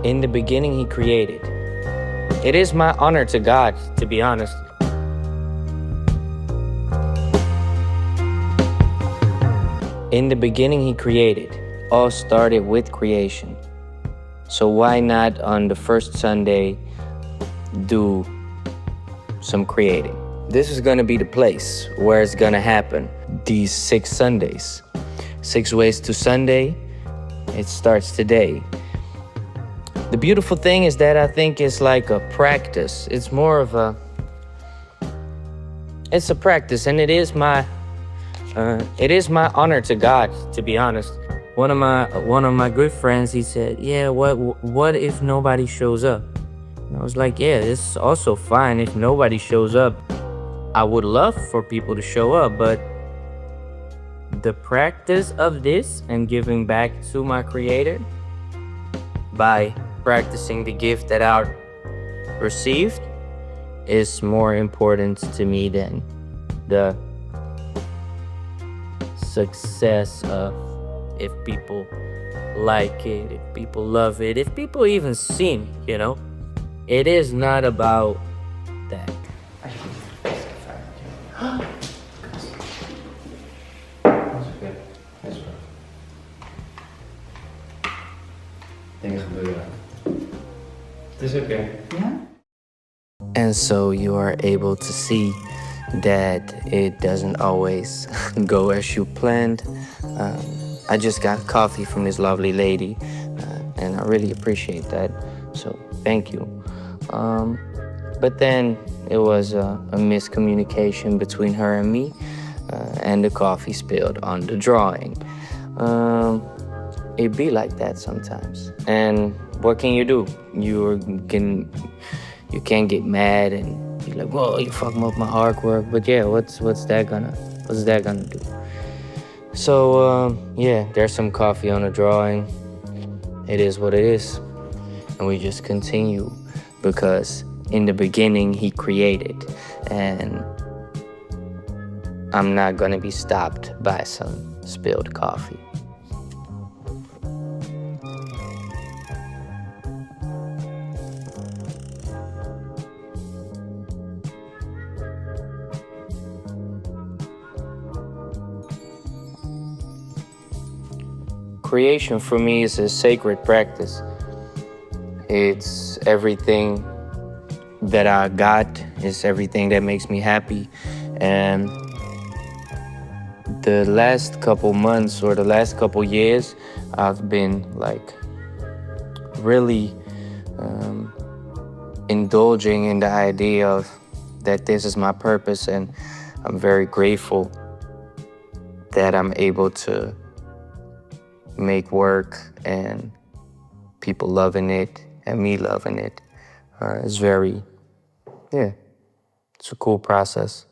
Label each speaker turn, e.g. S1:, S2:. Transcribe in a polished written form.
S1: In the beginning, he created. It is my honor to God, to be honest. In the beginning, he created. All started with creation. So why not on the first Sunday do some creating? This is gonna be the place where it's gonna happen. These 6 Sundays. 6 ways to Sunday. It starts today. The beautiful thing is that I think it's like a practice. It's more of a, it's a practice, and it is my honor to God, to be honest. One of my good friends, he said, "Yeah, what if nobody shows up?" And I was like, "Yeah, it's also fine if nobody shows up. I would love for people to show up, but the practice of this and giving back to my Creator by practicing the gift that I received is more important to me than the success of if people like it, if people love it, if people even see me, you know? It is not about that."
S2: Dingen gebeuren. Het is oké.
S3: Ja?
S1: And so you are able to see that it doesn't always go as you planned. I just got coffee from this lovely lady, and I really appreciate that. So thank you. But then it was a miscommunication between her and me, and the coffee spilled on the drawing. It be like that sometimes. And what can you do? You can't get mad and be like, "Whoa, you fucking up my artwork." But yeah, what's that gonna do? So yeah, there's some coffee on the drawing. It is what it is. And we just continue because in the beginning he created, and I'm not gonna be stopped by some spilled coffee. Creation for me is a sacred practice. It's everything that I got. It's everything that makes me happy. And the last couple months or the last couple years, I've been like really indulging in the idea of that this is my purpose, and I'm very grateful that I'm able to make work and people loving it and me loving it. It's a cool process.